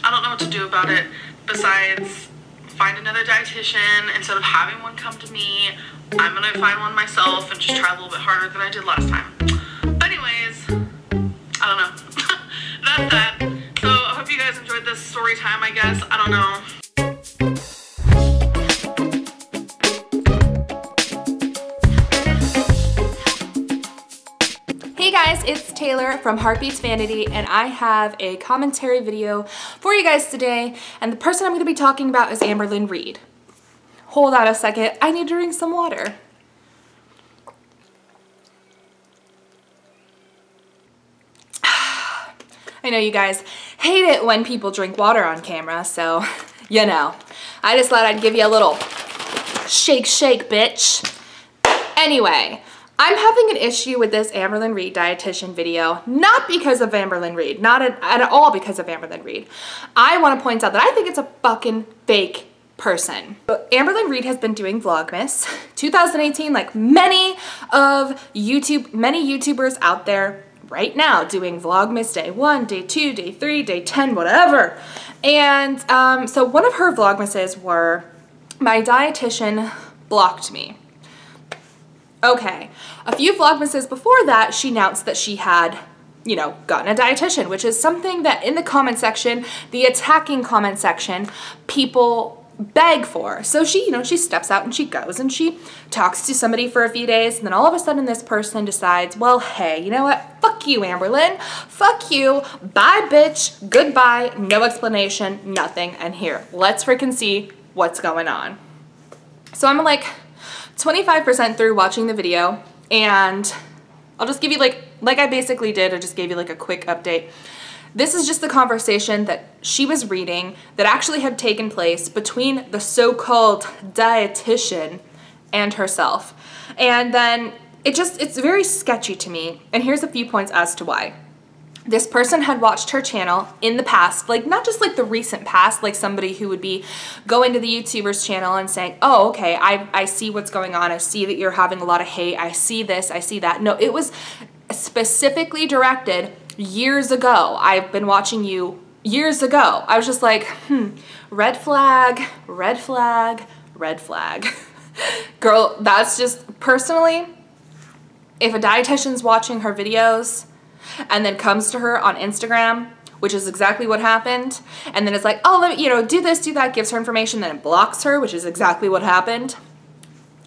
I don't know what to do about it besides find another dietitian. Instead of having one come to me, I'm gonna find one myself and just try a little bit harder than I did last time. But anyways, I don't know. That's that. So I hope you guys enjoyed this story time, I guess. I don't know. Hey guys, it's Taylor from HeartBeatsVanity, and I have a commentary video for you guys today, and the person I'm going to be talking about is Amberlynn Reid. Hold on a second, I need to drink some water. I know you guys hate it when people drink water on camera, so you know. I just thought I'd give you a little shake, shake, bitch. Anyway, I'm having an issue with this Amberlynn Reid dietitian video, not because of Amberlynn Reid, not at all because of Amberlynn Reid. I want to point out that I think it's a fucking fake person. Amberlynn Reid has been doing Vlogmas 2018, like many YouTubers out there right now doing Vlogmas day 1, day 2, day 3, day 10, whatever. And so one of her Vlogmases were, my dietitian blocked me. Okay, a few Vlogmases before that, she announced that she had, you know, gotten a dietitian, which is something that in the comment section, the attacking comment section, people beg for. So she, you know, she steps out and she goes and she talks to somebody for a few days, and then all of a sudden this person decides, well, hey, you know what? Fuck you, Amberlynn. Fuck you. Bye, bitch. Goodbye. No explanation. Nothing. And here, let's freaking see what's going on. So I'm like 25% through watching the video, and I'll just give you like I basically did, I just gave you like a quick update. This is just the conversation that she was reading that actually had taken place between the so-called dietitian and herself. And then it's very sketchy to me, and here's a few points as to why. This person had watched her channel in the past, like not just like the recent past, like somebody who would be going to the YouTuber's channel and saying, oh, okay, I see what's going on. I see that you're having a lot of hate. I see this, I see that. No, it was specifically directed years ago. I've been watching you years ago. I was just like, red flag, red flag, red flag. Girl, that's just, personally, if a dietitian's watching her videos and then comes to her on Instagram, which is exactly what happened, and then it's like, oh, let me, you know, do this, do that, gives her information, then it blocks her, which is exactly what happened,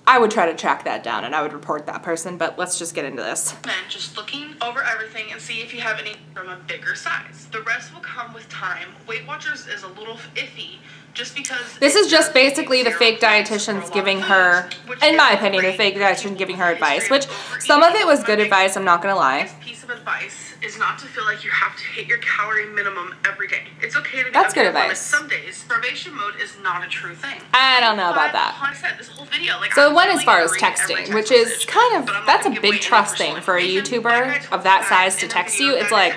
I would try to track that down and I would report that person, but let's just get into this. Then just looking over everything and see if you have any from a bigger size. The rest will come with time. Weight Watchers is a little iffy just because this is just basically the fake dietitians giving her, in my opinion, the fake dietitian giving her advice, which some of it was good advice, I'm not gonna lie. This piece of advice is not to feel like you have to hit your calorie minimum every day. It's okay to be That's good advice. Some days starvation mode is not a true thing. I don't know about that. I said this whole video, like, so it went as far as texting, which is kind of, that's a big trust thing for a YouTuber of that size to text you. It's like,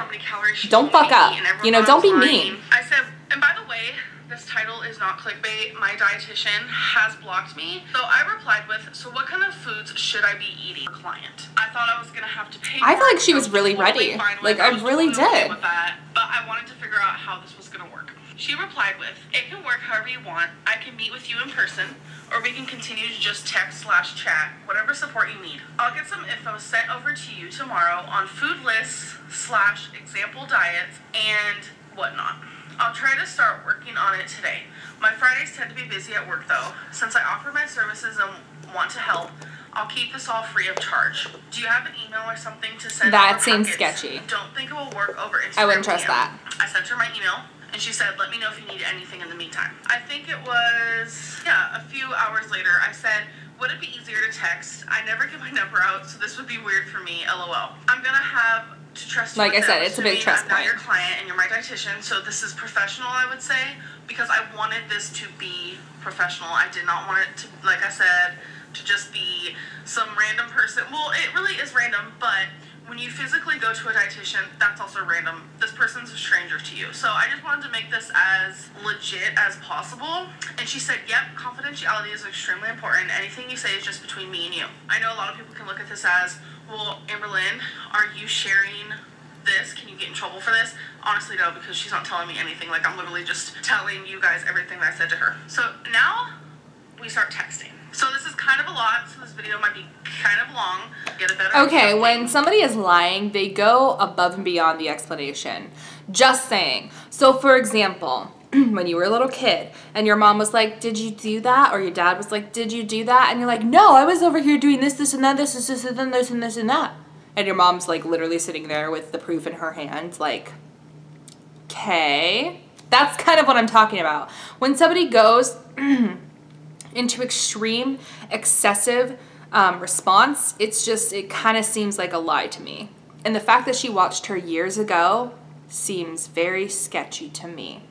don't fuck up, you know, don't be mean. I said, and by the way, this title is not clickbait. My dietitian has blocked me. So I replied with, so what kind of foods should I be eating for client? I thought I was going to have to pay. I feel like she was really ready. Like, I really did. With that, but I wanted to figure out how this was going to work. She replied with, it can work however you want. I can meet with you in person, or we can continue to just text/chat, whatever support you need. I'll get some info sent over to you tomorrow on food lists/example diets and whatnot. I'll try to start working on it today. My Fridays tend to be busy at work though. Since I offer my services and want to help, I'll keep this all free of charge. Do you have an email or something to send? That seems sketchy. Don't think it will work over Instagram. I wouldn't trust that. I sent her my email and she said, let me know if you need anything in the meantime. I think it was, a few hours later, I said, would it be easier to text? I never give my number out, so this would be weird for me, LOL. I'm gonna have to trust you. Like I said, it's a big trust point. I'm not your client and you're my dietitian, so this is professional, I would say, because I wanted this to be professional. I did not want it to, like I said, to just be some random person. Well, it really is random, but when you physically go to a dietitian, that's also random. This person's a stranger to you. So I just wanted to make this as legit as possible. And she said, yep, confidentiality is extremely important. Anything you say is just between me and you. I know a lot of people can look at this as, well, Amberlynn, are you sharing this? Can you get in trouble for this? Honestly, no, because she's not telling me anything. Like, I'm literally just telling you guys everything that I said to her. So now we start texting. So this is kind of a lot, so this video might be kind of long. Get a better Okay, when somebody is lying, they go above and beyond the explanation. Just saying. So for example, when you were a little kid and your mom was like, did you do that? Or your dad was like, did you do that? And you're like, no, I was over here doing this, this, and that, this, and then this, and this, and that. And your mom's like literally sitting there with the proof in her hand, like, okay. That's kind of what I'm talking about. When somebody goes into extreme, excessive response, it kind of seems like a lie to me. And the fact that she watched her years ago seems very sketchy to me.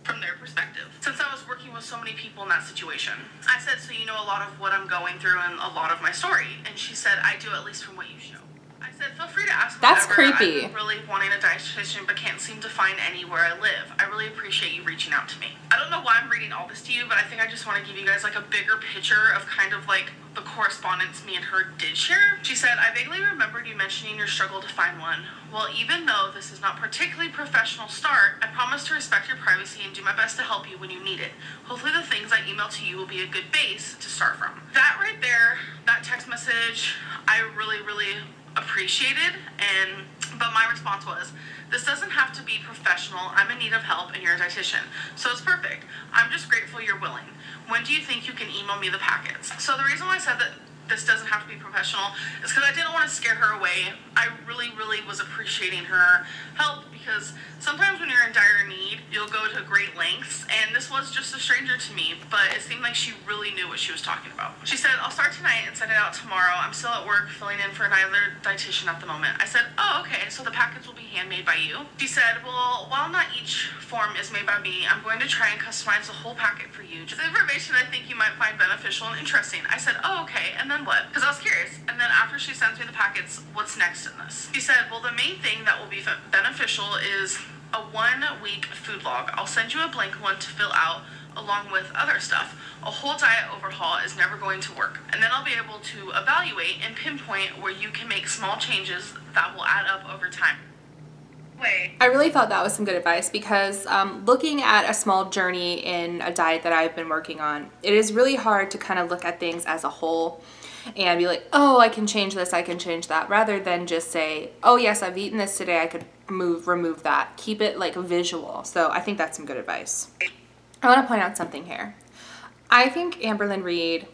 From their perspective. Since I was working with so many people in that situation, I said, so you know a lot of what I'm going through and a lot of my story. And she said, I do, at least from what you show. I said, feel free to ask whatever. That's creepy. I'm really wanting a dietitian, but can't seem to find any where I live. I really appreciate you reaching out to me. I don't know why I'm reading all this to you, but I think I just want to give you guys like a bigger picture of kind of like the correspondence me and her did share. She said, I vaguely remembered you mentioning your struggle to find one. Well, even though this is not particularly professional start, I promise to respect your privacy and do my best to help you when you need it. Hopefully the things I email to you will be a good base to start from. That right there, that text message, I really, really appreciated, but my response was, this doesn't have to be professional. I'm in need of help and you're a dietitian. So it's perfect. I'm just grateful you're willing. When do you think you can email me the packets? So the reason why I said that this doesn't have to be professional is because I didn't want to scare her away. I really, really was appreciating her help because sometimes when you're in dire need, you'll go to great lengths, and this was just a stranger to me, but it seemed like she really knew what she was talking about. She said, I'll start tonight and send it out tomorrow. I'm still at work filling in for another dietitian at the moment. I said, oh, okay, so the packets will be handmade by you? She said, well, while not each form is made by me, I'm going to try and customize the whole packet for you. Just information I think you might find beneficial and interesting. I said, oh, okay, and then what? Because I was curious. And then after she sends me the packets, what's next in this? She said, well, the main thing that will be beneficial is a 1-week food log. I'll send you a blank one to fill out along with other stuff. A whole diet overhaul is never going to work. And then I'll be able to evaluate and pinpoint where you can make small changes that will add up over time. I really thought that was some good advice because looking at a small journey in a diet that I've been working on, it is really hard to kind of look at things as a whole and be like, oh, I can change this, I can change that, rather than just say, oh yes, I've eaten this today, I could remove that. Keep it like visual. So I think that's some good advice. I want to point out something here. I think Amberlynn Reid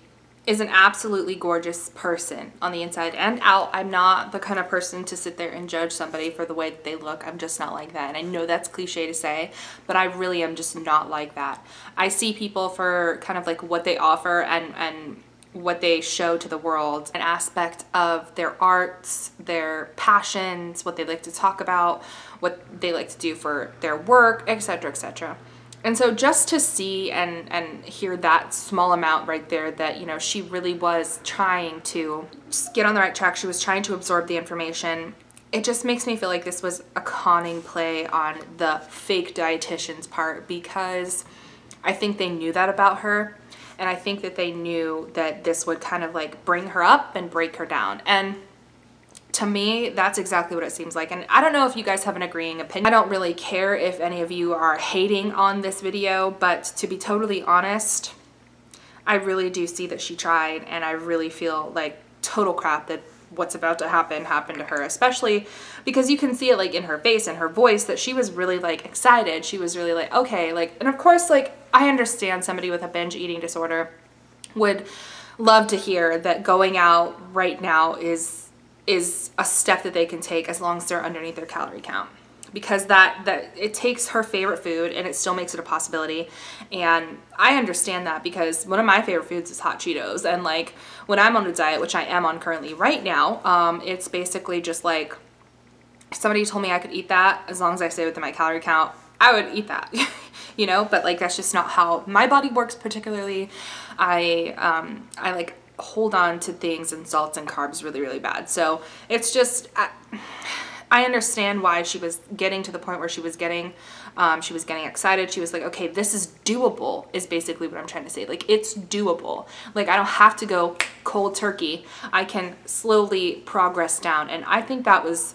is an absolutely gorgeous person on the inside and out. I'm not the kind of person to sit there and judge somebody for the way that they look. I'm just not like that. And I know that's cliche to say, but I really am just not like that. I see people for kind of like what they offer and what they show to the world, an aspect of their arts, their passions, what they like to talk about, what they like to do for their work, etc., etc. And so just to see and hear that small amount right there that, you know, she really was trying to just get on the right track, she was trying to absorb the information, it just makes me feel like this was a conning play on the fake dietitian's part, because I think they knew that about her. And I think that they knew that this would kind of like bring her up and break her down. And to me, that's exactly what it seems like. And I don't know if you guys have an agreeing opinion. I don't really care if any of you are hating on this video, but to be totally honest, I really do see that she tried, and I really feel like total crap that what's about to happen happened to her, especially because you can see it like in her face and her voice that she was really like excited. She was really like, okay, like, and of course, like, I understand somebody with a binge eating disorder would love to hear that going out right now is a step that they can take as long as they're underneath their calorie count, because that it takes her favorite food and it still makes it a possibility. And I understand that, because one of my favorite foods is hot Cheetos, and like when I'm on a diet, which I am on currently right now, it's basically just like somebody told me I could eat that as long as I stay within my calorie count, I would eat that. You know, but like that's just not how my body works particularly. I like hold on to things and salts and carbs really, really bad. So it's just, I understand why she was getting to the point where she was getting excited. She was like, okay, this is doable, is basically what I'm trying to say. Like, it's doable. Like, I don't have to go cold turkey. I can slowly progress down. And I think that was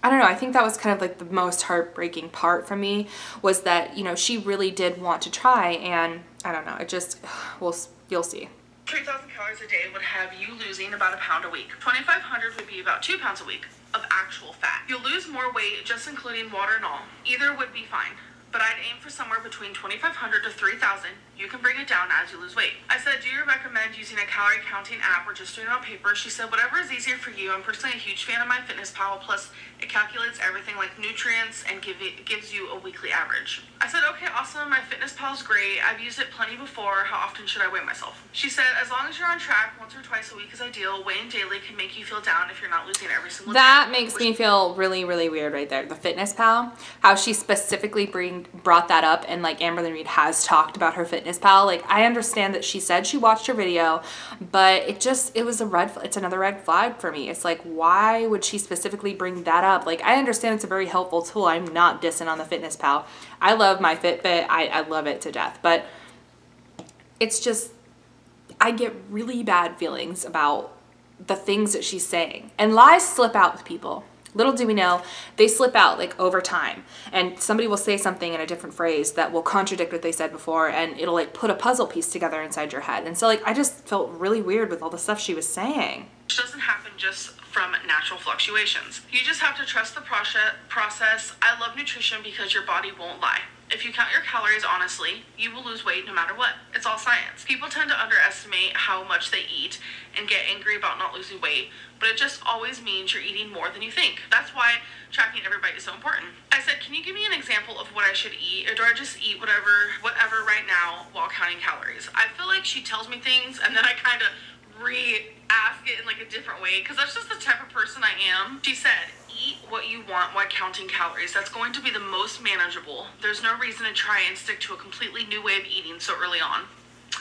I don't know, I think that was kind of like the most heartbreaking part for me, was that, you know, she really did want to try, and I don't know, it just, you'll see. 3,000 calories a day would have you losing about a pound a week. 2,500 would be about 2 pounds a week of actual fat. You'll lose more weight just including water and all. Either would be fine, but I'd aim for somewhere between 2,500 to 3,000. You can bring it down as you lose weight. I said, do you recommend using a calorie counting app or just doing it on paper? She said, whatever is easier for you. I'm personally a huge fan of MyFitnessPal, plus it calculates everything like nutrients and gives you a weekly average. I said, okay, awesome. MyFitnessPal is great. I've used it plenty before. How often should I weigh myself? She said, as long as you're on track, once or twice a week is ideal. Weighing daily can make you feel down if you're not losing every single day. That makes me feel really, really weird right there. The FitnessPal, how she specifically brought that up, and like Amberlynn Reid has talked about her FitnessPal. Like, I understand that she said she watched her video, but it's another red flag for me. It's like, why would she specifically bring that up? Like, I understand it's a very helpful tool. I'm not dissing on the FitnessPal. I love my Fitbit. I love it to death, but it's just, I get really bad feelings about the things that she's saying, and lies slip out with people. Little do we know, they slip out like over time, and somebody will say something in a different phrase that will contradict what they said before, and it'll like put a puzzle piece together inside your head. And so like, I just felt really weird with all the stuff she was saying. It doesn't happen just from natural fluctuations. You just have to trust the process. I love nutrition because your body won't lie. If you count your calories honestly, you will lose weight no matter what. It's all science. People tend to underestimate how much they eat and get angry about not losing weight, but it just always means you're eating more than you think. That's why tracking every bite is so important. I said, can you give me an example of what I should eat, or do I just eat whatever right now while counting calories? I feel like she tells me things and then I kind of re-ask it in like a different way, because that's just the type of person I am. She said, eat what you want while counting calories. That's going to be the most manageable. There's no reason to try and stick to a completely new way of eating so early on.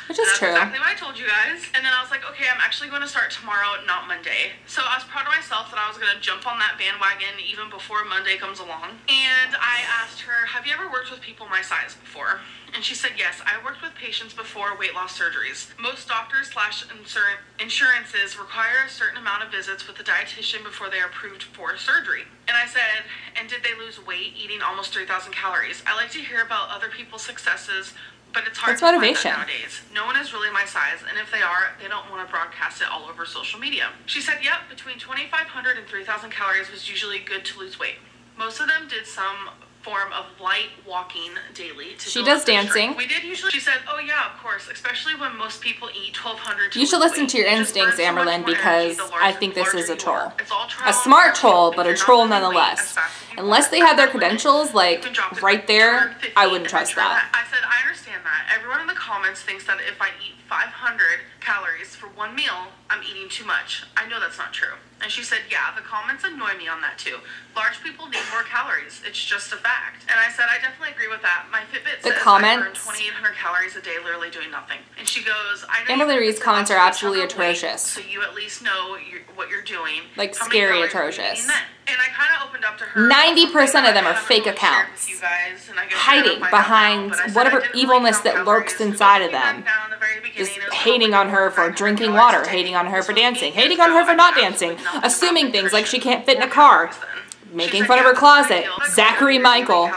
Which is true. That's exactly what I told you guys. And then I was like, okay, I'm actually going to start tomorrow, not Monday. So I was proud of myself that I was going to jump on that bandwagon even before Monday comes along. And I asked her, have you ever worked with people my size before? And she said, yes, I worked with patients before weight loss surgeries. Most doctors / insurances require a certain amount of visits with a dietitian before they are approved for surgery. And I said, and did they lose weight eating almost 3,000 calories? I like to hear about other people's successes, but it's hard to find that nowadays. No one is really my size, and if they are, they don't want to broadcast it all over social media. She said, yep, between 2,500 and 3,000 calories was usually good to lose weight. Most of them did some form of light walking daily. She does dancing. We did usually. She said, oh yeah, of course, especially when most people eat 1,200 You should listen to your instincts, Amberlyn, because I think this is a troll. A smart troll, but a troll nonetheless. Unless they have their credentials like right there, I wouldn't trust that. I said, I understand that. Everyone in the comments thinks that if I eat 500 calories for one meal, I'm eating too much. I know that's not true. And she said, yeah, the comments annoy me on that too. Large people need more calories. It's just a fact. And I said, I definitely agree with that. My Fitbit says I burn 2,800 calories a day literally doing nothing. And she goes, I know Amberlynn Reid's comments are absolutely atrocious. So you at least know what you're doing. Like scary atrocious. And I kind of opened up to her. 90% of them are fake accounts. Hiding behind whatever evilness that lurks inside of them. Just hating on her for drinking water, hating on her for dancing, hating on her for not dancing, assuming things like she can't fit in a car, making fun of her closet. Zachary Michael.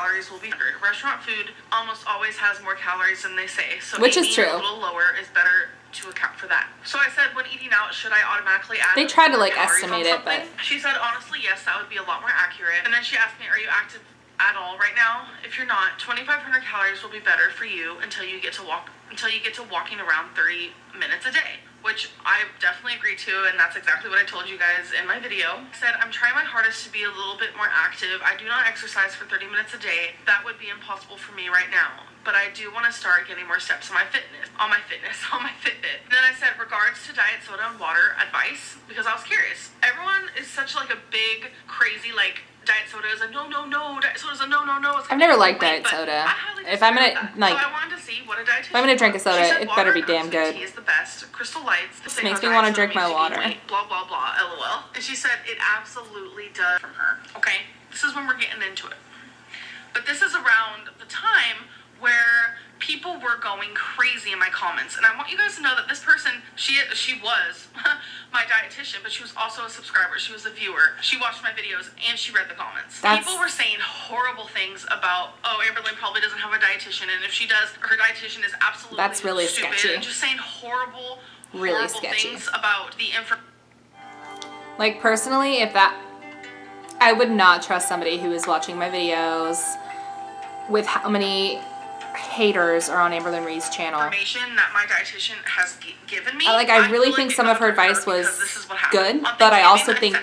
Restaurant food almost always has more calories than they say, so which is true. A little lower is better to account for that. So I said, when eating out, should I automatically add? They try to like estimate it, but she said, honestly, yes, that would be a lot more accurate. And then she asked me, are you active at all right now? If you're not, 2,500 calories will be better for you until you get to walking around 30 minutes a day, which I definitely agree to, and that's exactly what I told you guys in my video. I said, I'm trying my hardest to be a little bit more active. I do not exercise for 30 minutes a day. That would be impossible for me right now, but I do want to start getting more steps on my Fitbit. And then I said, regards to diet soda and water advice, because I was curious. Everyone is such like a big, crazy, like, diet soda is a no, diet soda is a no. I've never liked diet soda. If I'm gonna like, so I wanted to see what a dietitian. If I'm gonna drink a soda, it better be damn good. Tea is the best. Crystal Lights. This makes me want to drink my water. Blah blah blah. LOL. And she said it absolutely does from her. Okay, this is when we're getting into it. But this is around the time where people were going crazy in my comments, and I want you guys to know that this person, she was my dietitian, but she was also a subscriber. She was a viewer. She watched my videos and she read the comments. People were saying horrible things about, oh, Amberlynn probably doesn't have a dietitian, and if she does, her dietitian is absolutely really stupid. sketchy. And just saying horrible sketchy things about the information. Like, personally, I would not trust somebody who is watching my videos with how many haters are on Amberlynn Reid's channel. Information that my dietitian has given me. Like, I really think some of her advice was good, but I also think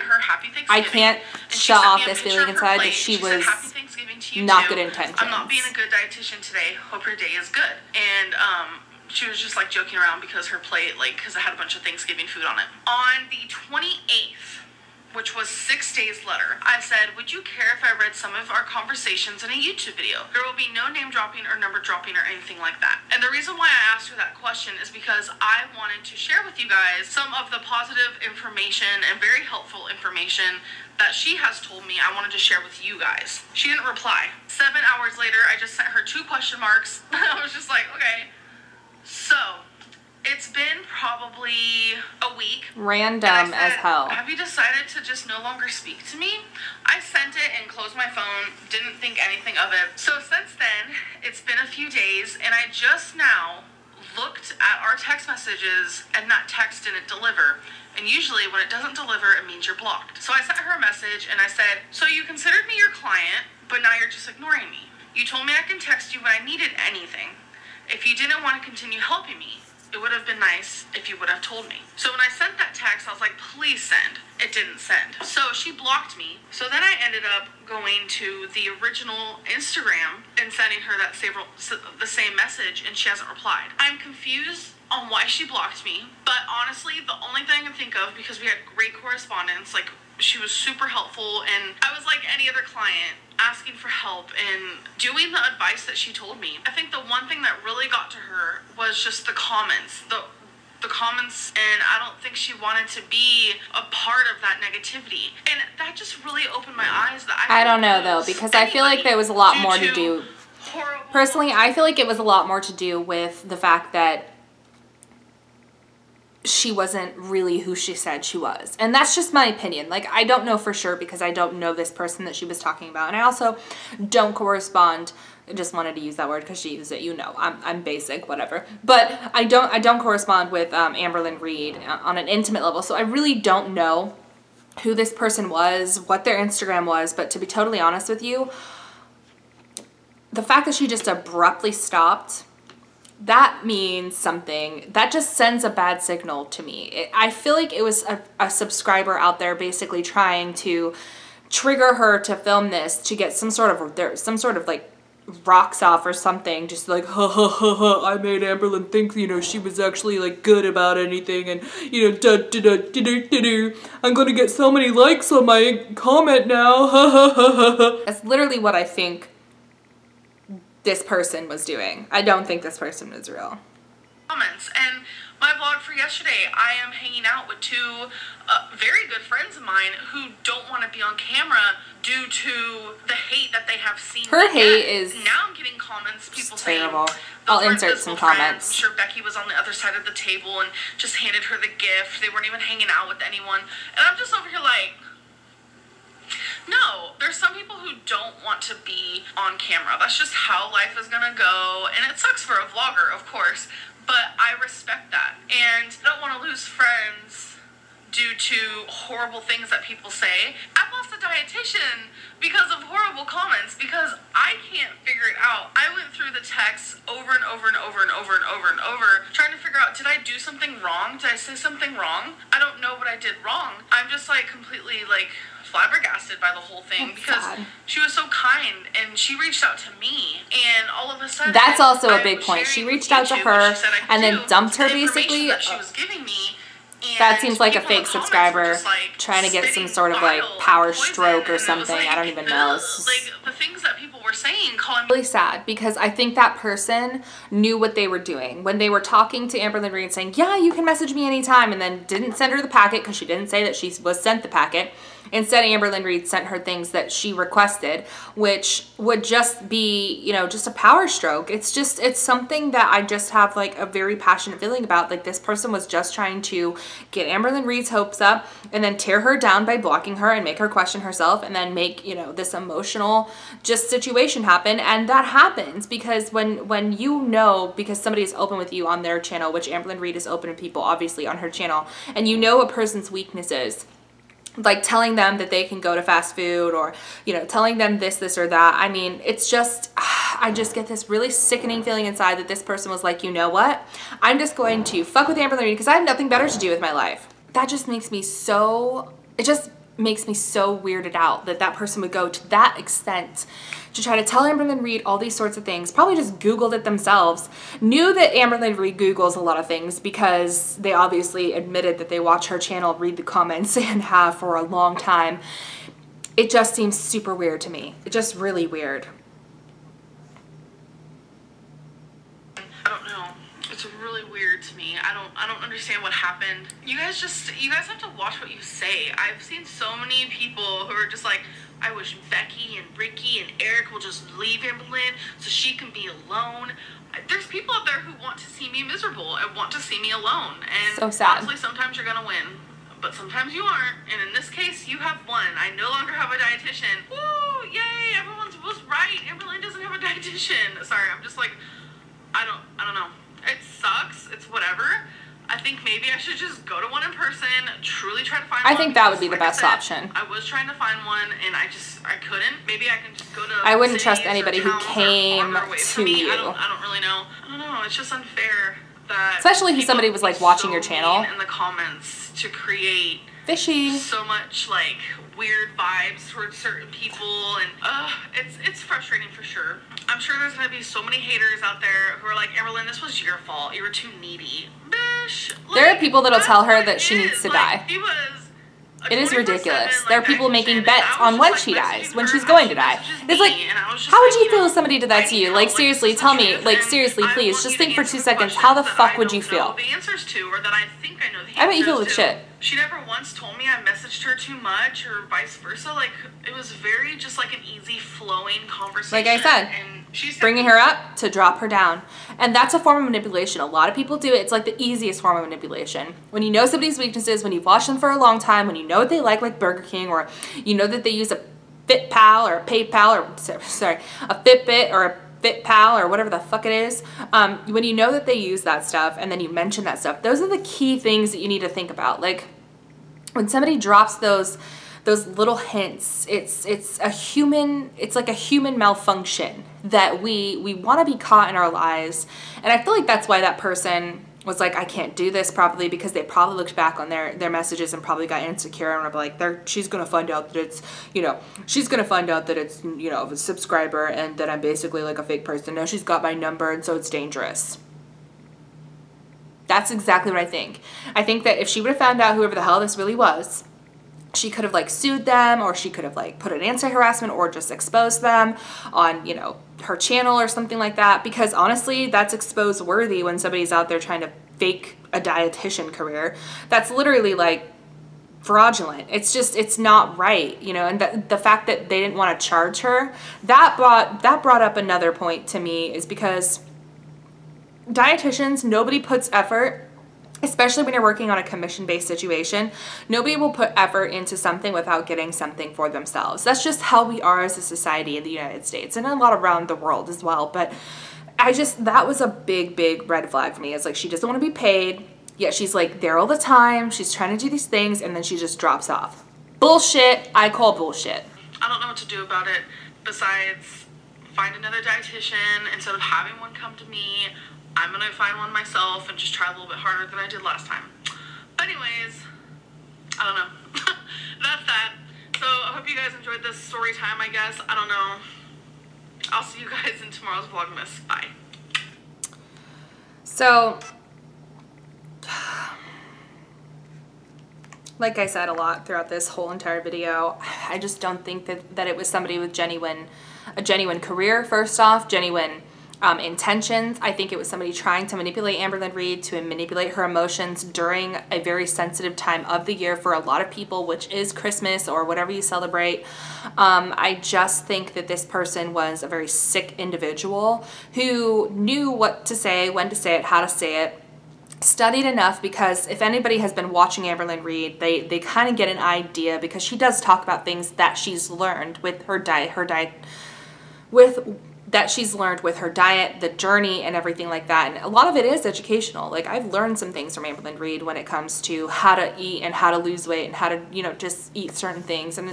I can't shut off this feeling inside that she was not good intentions. I'm not being a good dietitian today. Hope your day is good. And she was just like joking around because her plate, like, because it had a bunch of Thanksgiving food on it. On the 28th, which was 6 days later, I said, would you care if I read some of our conversations in a YouTube video? There will be no name dropping or number dropping or anything like that. And the reason why I asked her that question is because I wanted to share with you guys some of the positive information and very helpful information that she has told me I wanted to share with you guys. She didn't reply. 7 hours later, I just sent her 2 question marks. I was just like, okay. So, it's been probably a week. Random as hell. Have you decided to just no longer speak to me? I sent it and closed my phone, didn't think anything of it. So since then, it's been a few days, and I just now looked at our text messages, and that text didn't deliver. And usually when it doesn't deliver, it means you're blocked. So I sent her a message and I said, so you considered me your client, but now you're just ignoring me. You told me I can text you when I needed anything. If you didn't want to continue helping me, it would have been nice if you would have told me. So when I sent that text, I was like, please send. It didn't send. So she blocked me. So then I ended up going to the original Instagram and sending her the same message, and she hasn't replied. I'm confused on why she blocked me, but honestly, the only thing I can think of, because we had great correspondence, like, she was super helpful, and I was like any other client, asking for help and doing the advice that she told me. I think the one thing that really got to her was just the comments. The comments, and I don't think she wanted to be a part of that negativity. And that just really opened my eyes. That I don't know, though, because I feel like there was a lot more to do. Personally, I feel like it was a lot more to do with the fact that she wasn't really who she said she was. And that's just my opinion. Like, I don't know for sure because I don't know this person that she was talking about. And I also don't correspond. I just wanted to use that word because she used it. You know, I'm basic, whatever. But I don't correspond with Amberlynn Reid on an intimate level. So I really don't know who this person was, what their Instagram was. But to be totally honest with you, the fact that she just abruptly stopped, that means something. That just sends a bad signal to me. I feel like it was a subscriber out there basically trying to trigger her to film this to get some sort of like rocks off or something, just like, ha ha ha ha, I made Amberlynn think, you know, she was actually like good about anything, and you know, da da da da da da da, I'm gonna get so many likes on my comment now, ha ha ha ha ha. That's literally what I think this person was doing. I don't think this person was real. Comments. And my vlog for yesterday, I am hanging out with 2 very good friends of mine who don't want to be on camera due to the hate that they have seen. Her hate is now I'm getting comments, people terrible. saying, I'll insert some comments. I'm sure Becky was on the other side of the table and just handed her the gift. They weren't even hanging out with anyone. And I'm just over here like, no, there's some people who don't want to be on camera. That's just how life is gonna go, and it sucks for a vlogger, of course, but I respect that. And I don't want to lose friends due to horrible things that people say. I've lost a dietitian because of horrible comments, because I can't figure it out. I went through the texts over and over and over and over and over and over, trying to figure out, did I do something wrong? Did I say something wrong? I don't know what I did wrong. I'm just like completely like flabbergasted by the whole thing. That's because sad. She was so kind, and she reached out to me, and all of a sudden, that's also a big point. She reached out to her and then dumped her basically. That she was giving me. That seems like a fake subscriber trying to get some sort of like power stroke or something. I don't even know. Like the things that people were saying, calling me really sad, because I think that person knew what they were doing when they were talking to Amberlynn Reid saying, yeah, you can message me anytime, and then didn't send her the packet because she didn't say that she was sent the packet. Instead, Amberlynn Reid sent her things that she requested, which would just be, you know, just a power stroke. It's something that I just have like a very passionate feeling about. Like, this person was just trying to get Amberlynn Reid's hopes up and then tear her down by blocking her and make her question herself, and then make, you know, this emotional just situation happen. And that happens because when you know, because somebody is open with you on their channel, which Amberlynn Reid is open to people obviously on her channel, and you know a person's weaknesses, like telling them that they can go to fast food, or, you know, telling them this or that. I mean, it's just, I just get this really sickening feeling inside that this person was like, you know what? I'm just going to fuck with Amberlynn Reid because I have nothing better to do with my life. That just makes me so, it just makes me so weirded out that that person would go to that extent to try to tell Amberlynn Reid all these sorts of things. Probably just Googled it themselves. Knew that Amberlynn Reid Googles a lot of things because they obviously admitted that they watch her channel, read the comments, and have for a long time. It just seems super weird to me. It's just really weird. I don't know. It's really weird to me. I don't understand what happened. You guys have to watch what you say. I've seen so many people who are just like, I wish Becky and Ricky and Eric will just leave Amberlynn so she can be alone. There's people out there who want to see me miserable and want to see me alone. And so sad. Honestly, sometimes you're gonna win, but sometimes you aren't. And in this case, you have won. I no longer have a dietitian. Woo! Yay! Everyone was right. Amberlynn doesn't have a dietitian. Sorry, I'm just like, I don't know. It sucks. It's whatever. I think maybe I should just go to one in person, truly try to find one. I think that would be the best option. I was trying to find one and I couldn't. Maybe I can just go to I wouldn't trust anybody who came to you. I don't really know. I don't know. It's just unfair that, especially if somebody was like watching your channel in the comments to create fishy so much like weird vibes towards certain people, and it's frustrating for sure. I'm sure there's gonna be so many haters out there who are like, Amberlynn, this was your fault. You were too needy. Bitch. Like, there are people that'll tell her that she needs to like, die. She was it is ridiculous. Like, there are people making bets on when she dies, when she's her, going to die. It's like, how would you like, feel if somebody did that to you? Like, seriously, tell me. Like, seriously, please, just think for 2 seconds. How the fuck would you feel? The answers to, or that I think I know the answers I bet you feel like to. shit. She never once told me I messaged her too much, or vice versa. Like, it was very just like an easy flowing conversation. Like I said, and she's bringing her up to drop her down. And that's a form of manipulation. A lot of people do it. It's like the easiest form of manipulation. When you know somebody's weaknesses, when you've watched them for a long time, when you know what they like Burger King, or you know that they use a FitPal or a PayPal, or sorry, a Fitbit or a FitPal or whatever the fuck it is, when you know that they use that stuff and then you mention that stuff, those are the key things that you need to think about. Like, when somebody drops those little hints, it's like a human malfunction that we want to be caught in our lies. And I feel like that's why that person was like, I can't do this properly, because they probably looked back on their messages and probably got insecure and were like, she's gonna find out that it's, you know, she's gonna find out that it's, you know, a subscriber and that I'm basically like a fake person. Now she's got my number, and so it's dangerous. That's exactly what I think. I think that if she would have found out whoever the hell this really was, she could have like sued them, or she could have like put an anti-harassment, or just exposed them on, you know, her channel or something like that. Because honestly, that's expose worthy when somebody's out there trying to fake a dietitian career. That's literally like fraudulent. It's just, it's not right, you know. And the fact that they didn't want to charge her, that brought up another point to me, is because dietitians, nobody puts effort, especially when you're working on a commission-based situation. Nobody will put effort into something without getting something for themselves. That's just how we are as a society in the United States, and a lot around the world as well. But that was a big red flag for me. It's like, she doesn't want to be paid, yet she's like there all the time. She's trying to do these things, and then she just drops off. Bullshit. I call bullshit. I don't know what to do about it besides find another dietitian. Instead of having one come to me, I'm gonna find one myself and just try a little bit harder than I did last time. But anyways, I don't know. That's that. So I hope you guys enjoyed this story time, I guess. I don't know. I'll see you guys in tomorrow's Vlogmas. Bye. So, like I said a lot throughout this whole entire video, I just don't think that it was somebody with genuine a genuine career, first off, genuine intentions. I think it was somebody trying to manipulate Amberlynn Reid, to manipulate her emotions during a very sensitive time of the year for a lot of people, which is Christmas or whatever you celebrate. I just think that this person was a very sick individual who knew what to say, when to say it, how to say it, studied enough, because if anybody has been watching Amberlynn Reid, they kind of get an idea, because she does talk about things that she's learned with her diet, the journey and everything like that. And a lot of it is educational. Like, I've learned some things from Amberlynn Reid when it comes to how to eat and how to lose weight and how to, you know, just eat certain things. And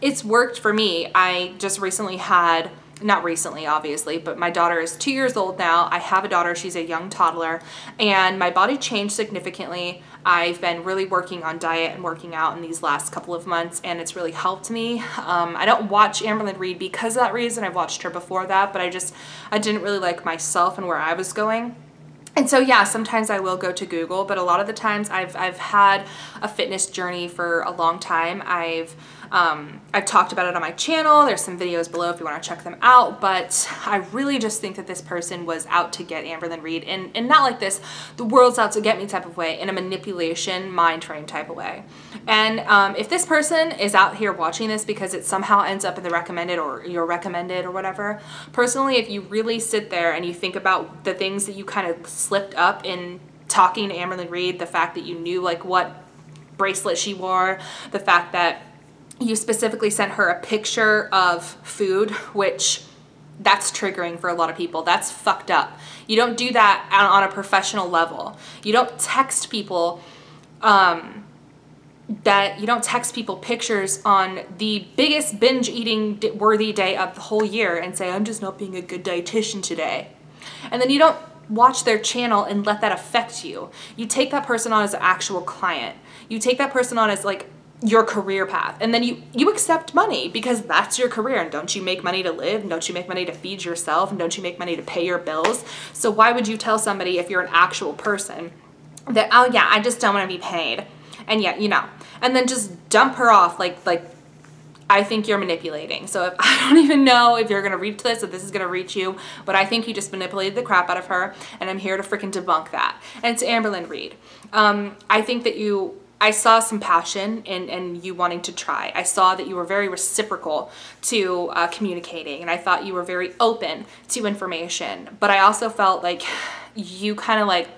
it's worked for me. I just recently had, not recently obviously, but my daughter is 2 years old now. I have a daughter, she's a young toddler, and my body changed significantly. I've been really working on diet and working out in these last couple of months, and it's really helped me. I don't watch Amberlynn Reid because of that reason. I've watched her before that, but I didn't really like myself and where I was going. And so yeah, sometimes I will go to Google, but a lot of the times I've had a fitness journey for a long time. I've talked about it on my channel. There's some videos below if you want to check them out, but I really just think that this person was out to get Amberlynn Reid, and not like this, the world's out to get me type of way, in a manipulation, mind frame type of way. And if this person is out here watching this because it somehow ends up in the recommended or your recommended or whatever, personally, if you really sit there and you think about the things that you kind of slipped up in talking to Amberlynn Reid, the fact that you knew like what bracelet she wore, the fact that you specifically sent her a picture of food, which that's triggering for a lot of people. That's fucked up. You don't do that on a professional level. You don't text people pictures on the biggest binge eating worthy day of the whole year and say, I'm just not being a good dietitian today. And then you don't watch their channel and let that affect you. You take that person on as an actual client. You take that person on as like your career path, and then you accept money because that's your career. And don't you make money to live? And don't you make money to feed yourself? And don't you make money to pay your bills? So why would you tell somebody, if you're an actual person, that, oh yeah, I just don't want to be paid, and yet, you know, and then just dump her off like I think you're manipulating. So if, I don't even know if you're gonna reach this, if this is gonna reach you, but I think you just manipulated the crap out of her, and I'm here to freaking debunk that. And to Amberlynn Reid, I think that I saw some passion in you wanting to try. I saw that you were very reciprocal to communicating, and I thought you were very open to information. But I also felt like you kind of like,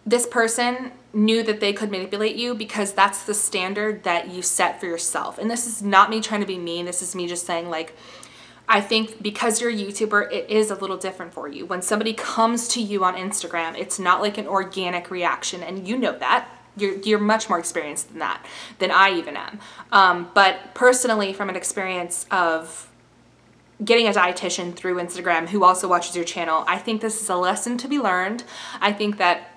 this person knew that they could manipulate you because that's the standard that you set for yourself. And this is not me trying to be mean. This is me just saying, like, I think because you're a YouTuber, it is a little different for you. When somebody comes to you on Instagram, it's not like an organic reaction, and you know that. You're much more experienced than that, than I even am. But personally, from an experience of getting a dietitian through Instagram who also watches your channel, I think this is a lesson to be learned. I think that,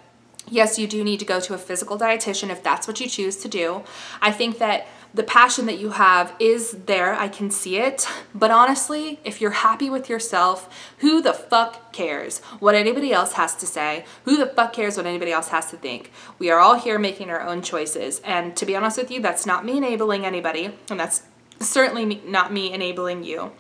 yes, you do need to go to a physical dietitian if that's what you choose to do. I think that the passion that you have is there, I can see it, but honestly, if you're happy with yourself, who the fuck cares what anybody else has to say? Who the fuck cares what anybody else has to think? We are all here making our own choices, and to be honest with you, that's not me enabling anybody, and that's certainly not me enabling you.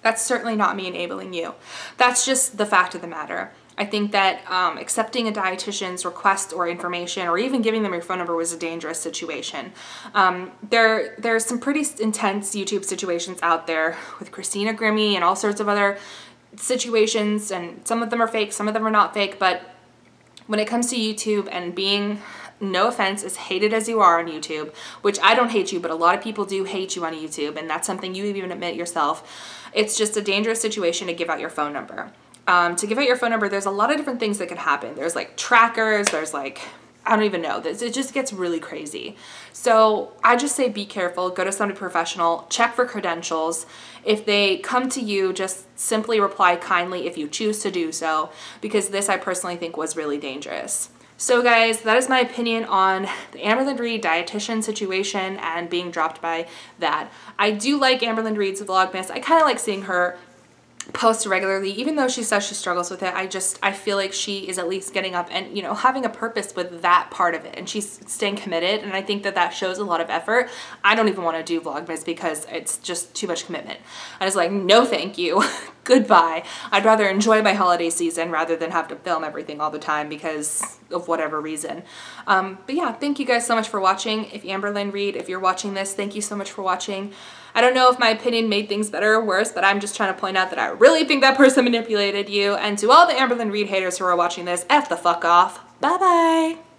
That's certainly not me enabling you. That's just the fact of the matter. I think that accepting a dietitian's request or information, or even giving them your phone number, was a dangerous situation. There's some pretty intense YouTube situations out there with Christina Grimmie and all sorts of other situations, and some of them are fake, some of them are not fake, but when it comes to YouTube and being, no offense, as hated as you are on YouTube, which I don't hate you, but a lot of people do hate you on YouTube, and that's something you even admit yourself, it's just a dangerous situation to give out your phone number. To give out your phone number, there's a lot of different things that can happen. There's like trackers, there's like, I don't even know, it just gets really crazy. So I just say be careful, go to somebody professional, check for credentials. If they come to you, just simply reply kindly if you choose to do so, because this I personally think was really dangerous. So guys, that is my opinion on the Amberlynn Reid dietitian situation and being dropped by that. I do like Amberlynn Reid's Vlogmas. I kind of like seeing her post regularly, even though she says she struggles with it. I feel like she is at least getting up and, you know, having a purpose with that part of it, and she's staying committed, and I think that that shows a lot of effort. I don't even want to do Vlogmas because it's just too much commitment. I was like, no thank you. Goodbye. I'd rather enjoy my holiday season rather than have to film everything all the time because of whatever reason. But yeah, thank you guys so much for watching. If Amberlynn Reid, if you're watching this, thank you so much for watching. I don't know if my opinion made things better or worse, but I'm just trying to point out that I really think that person manipulated you. And to all the Amberlynn Reid haters who are watching this, F the fuck off. Bye-bye.